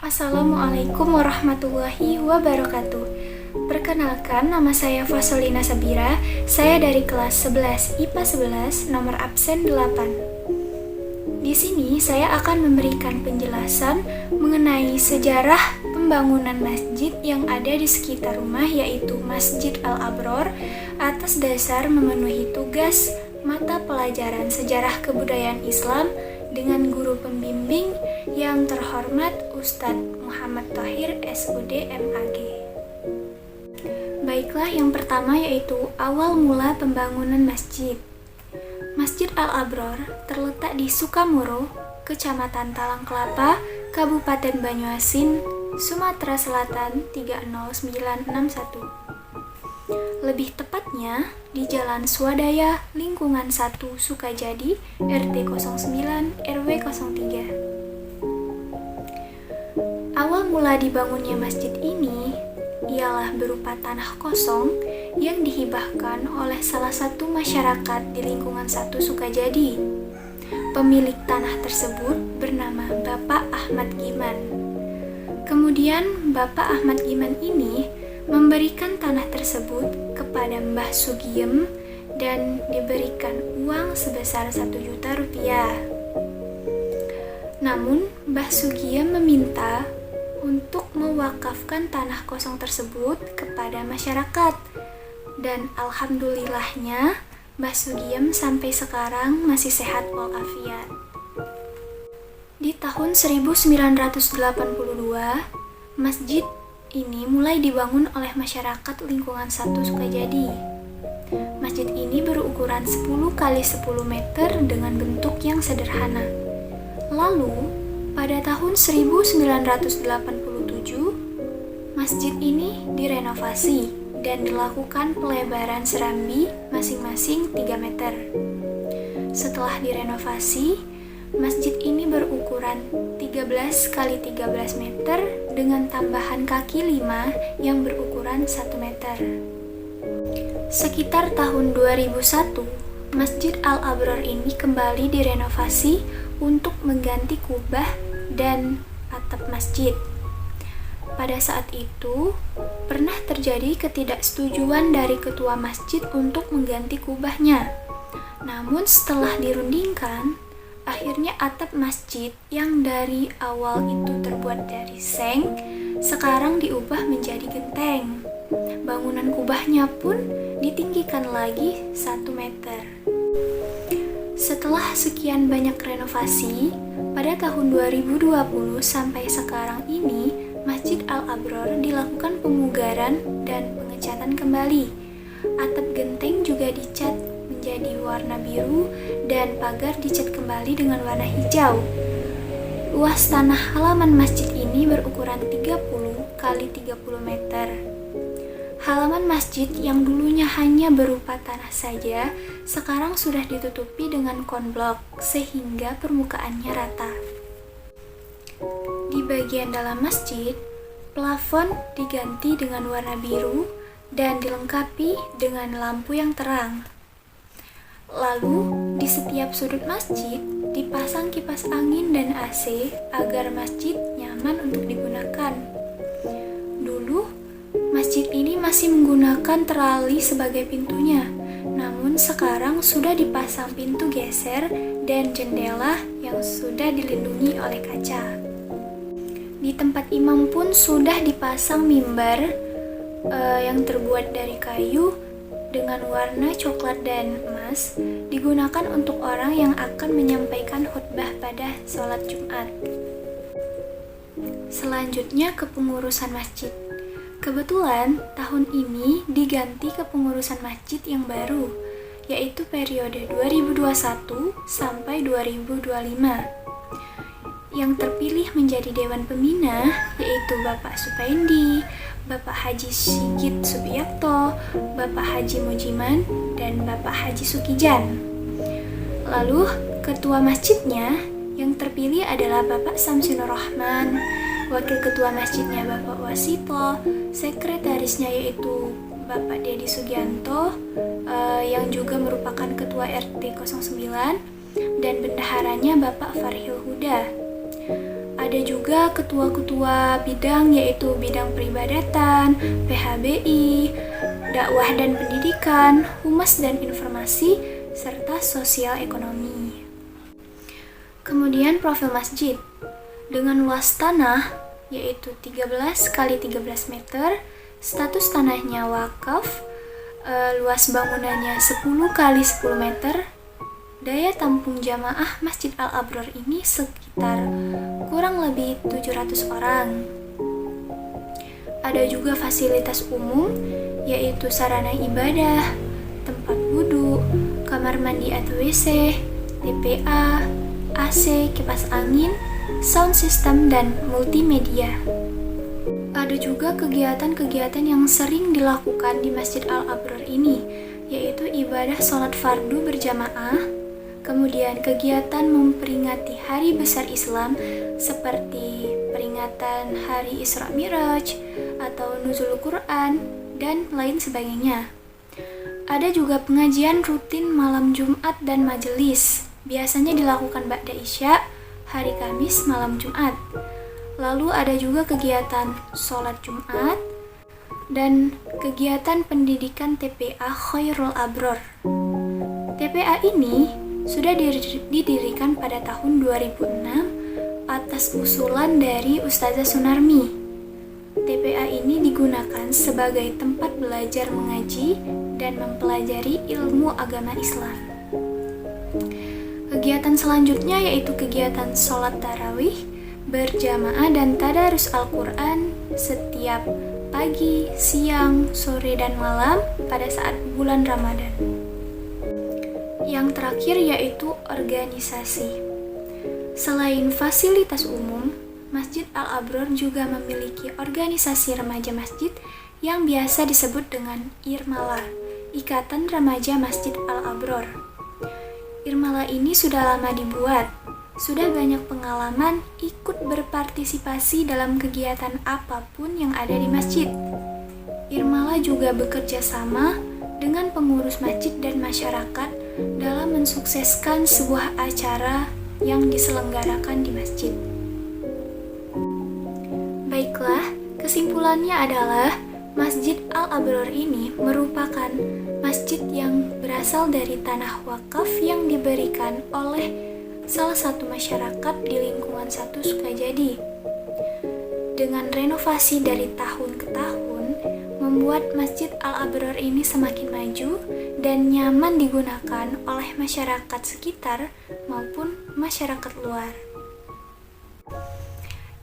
Assalamualaikum warahmatullahi wabarakatuh. Perkenalkan, nama saya Fasolina Sabira. Saya dari kelas 11 IPA 11, nomor absen 8. Di sini saya akan memberikan penjelasan mengenai sejarah pembangunan masjid yang ada di sekitar rumah, yaitu Masjid Al-Abror, atas dasar memenuhi tugas mata pelajaran sejarah kebudayaan Islam dengan guru pembimbing yang terhormat Ustadz Muhammad Thohir SUD MAG. Baiklah, yang pertama yaitu awal mula pembangunan masjid. Masjid Al-Abror terletak di Sukamoro, Kecamatan Talang Kelapa, Kabupaten Banyuasin, Sumatera Selatan 30961. Lebih tepatnya di Jalan Swadaya, Lingkungan 1, Sukajadi, RT 09, RW 03. Awal mula dibangunnya masjid ini ialah berupa tanah kosong yang dihibahkan oleh salah satu masyarakat di Lingkungan 1, Sukajadi. Pemilik tanah tersebut bernama Bapak Ahmad Giman. Kemudian Bapak Ahmad Giman ini memberikan tanah tersebut kepada Mbah Sugiem dan diberikan uang sebesar 1 juta rupiah. Namun Mbah Sugiem meminta untuk mewakafkan tanah kosong tersebut kepada masyarakat, dan alhamdulillahnya Mbah Sugiem sampai sekarang masih sehat walafiat. Di tahun 1982, masjid ini mulai dibangun oleh masyarakat Lingkungan 1 Sukajadi. Masjid ini berukuran 10 x 10 meter dengan bentuk yang sederhana. Lalu, pada tahun 1987, masjid ini direnovasi dan dilakukan pelebaran serambi masing-masing 3 meter. Setelah direnovasi, masjid ini berukuran 13 x 13 meter dengan tambahan kaki 5 yang berukuran 1 meter. Sekitar tahun 2001, Masjid Al-Abror ini kembali direnovasi untuk mengganti kubah dan atap masjid. Pada saat itu, pernah terjadi ketidaksetujuan dari ketua masjid untuk mengganti kubahnya. Namun setelah dirundingkan, akhirnya atap masjid yang dari awal itu terbuat dari seng, sekarang diubah menjadi genteng. Bangunan kubahnya pun ditinggikan lagi 1 meter. Setelah sekian banyak renovasi, pada tahun 2020 sampai sekarang ini, Masjid Al-Abror dilakukan pemugaran dan pengecatan kembali. Atap genteng juga dicat menjadi warna biru dan pagar dicat kembali dengan warna hijau. Luas tanah halaman masjid ini berukuran 30 x 30 meter. Halaman masjid yang dulunya hanya berupa tanah saja, sekarang sudah ditutupi dengan konblok sehingga permukaannya rata. Di bagian dalam masjid, plafon diganti dengan warna biru dan dilengkapi dengan lampu yang terang. Lalu, di setiap sudut masjid dipasang kipas angin dan AC agar masjid nyaman untuk digunakan. Dulu, masjid ini masih menggunakan terali sebagai pintunya, namun sekarang sudah dipasang pintu geser dan jendela yang sudah dilindungi oleh kaca. Di tempat imam pun sudah dipasang mimbar yang terbuat dari kayu dengan warna coklat dan emas, digunakan untuk orang yang akan menyampaikan khutbah pada sholat Jumat. Selanjutnya, kepengurusan masjid. Kebetulan tahun ini diganti kepengurusan masjid yang baru, yaitu periode 2021 sampai 2025. Yang terpilih menjadi Dewan Pembina yaitu Bapak Supendi, Bapak Haji Sigit Subiyakto, Bapak Haji Mujiman, dan Bapak Haji Sukijan. Lalu, ketua masjidnya yang terpilih adalah Bapak Samsinur Rahman, wakil ketua masjidnya Bapak Wasito, sekretarisnya yaitu Bapak Dedi Sugianto, yang juga merupakan ketua RT 09, dan bendaharanya Bapak Farhil Huda. Ada juga ketua-ketua bidang, yaitu bidang peribadatan, PHBI, dakwah dan pendidikan, humas dan informasi, serta sosial ekonomi. Kemudian profil masjid dengan luas tanah yaitu 13 kali 13 meter, status tanahnya wakaf, luas bangunannya 10 kali 10 meter. Daya tampung jamaah Masjid Al-Abrar ini sekitar kurang lebih 700 orang. Ada juga fasilitas umum yaitu sarana ibadah, tempat wudhu, kamar mandi atau WC, TPA, AC, kipas angin, sound system, dan multimedia. Ada juga kegiatan-kegiatan yang sering dilakukan di Masjid Al-Abrar ini, yaitu ibadah sholat fardu berjamaah, kemudian kegiatan memperingati hari besar Islam seperti peringatan hari Isra Miraj atau Nuzul Quran, dan lain sebagainya. Ada juga pengajian rutin malam Jumat dan majelis, biasanya dilakukan ba'da Isya, hari Kamis, malam Jumat. Lalu ada juga kegiatan sholat Jumat dan kegiatan pendidikan TPA Khairul Abrar. TPA ini sudah didirikan pada tahun 2006 atas usulan dari Ustazah Sunarmi. TPA ini digunakan sebagai tempat belajar mengaji dan mempelajari ilmu agama Islam. Kegiatan selanjutnya yaitu kegiatan sholat tarawih berjamaah dan tadarus Al-Quran setiap pagi, siang, sore, dan malam pada saat bulan Ramadan. Yang terakhir yaitu organisasi. Selain fasilitas umum, Masjid Al-Abrar juga memiliki organisasi remaja masjid yang biasa disebut dengan IRMALA, Ikatan Remaja Masjid Al-Abrar. IRMALA ini sudah lama dibuat, sudah banyak pengalaman ikut berpartisipasi dalam kegiatan apapun yang ada di masjid. IRMALA juga bekerja sama dengan pengurus masjid dan masyarakat dalam mensukseskan sebuah acara yang diselenggarakan di masjid. Baiklah, kesimpulannya adalah Masjid Al-Abrar ini merupakan masjid yang berasal dari tanah wakaf yang diberikan oleh salah satu masyarakat di lingkungan 1 Sukajadi. Dengan renovasi dari tahun ke tahun, membuat Masjid Al-Abrar ini semakin maju dan nyaman digunakan oleh masyarakat sekitar maupun masyarakat luar.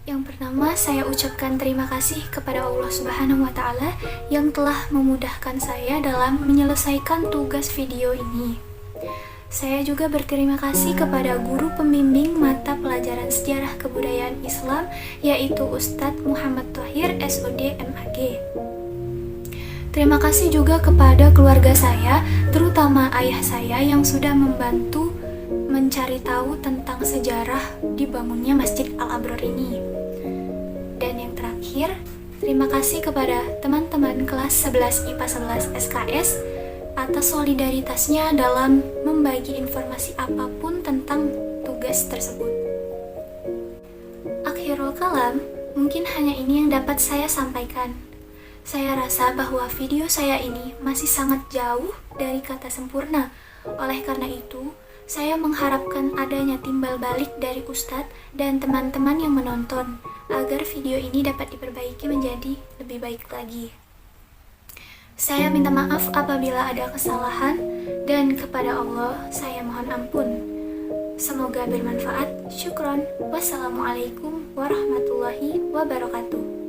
Yang pertama, saya ucapkan terima kasih kepada Allah Subhanahu wa Ta'ala yang telah memudahkan saya dalam menyelesaikan tugas video ini. Saya juga berterima kasih kepada guru pembimbing mata pelajaran sejarah kebudayaan Islam, yaitu Ustadz Muhammad Thohir, SOD MAG. Terima kasih juga kepada keluarga saya, terutama ayah saya yang sudah membantu mencari tahu tentang sejarah dibangunnya Masjid Al-Abrar ini. Dan yang terakhir, terima kasih kepada teman-teman kelas 11 IPA 11 SKS atas solidaritasnya dalam membagi informasi apapun tentang tugas tersebut. Akhirul kalam, mungkin hanya ini yang dapat saya sampaikan. Saya rasa bahwa video saya ini masih sangat jauh dari kata sempurna. Oleh karena itu, saya mengharapkan adanya timbal balik dari Ustadz dan teman-teman yang menonton agar video ini dapat diperbaiki menjadi lebih baik lagi. Saya minta maaf apabila ada kesalahan dan kepada Allah saya mohon ampun. Semoga bermanfaat. Syukron. Wassalamualaikum warahmatullahi wabarakatuh.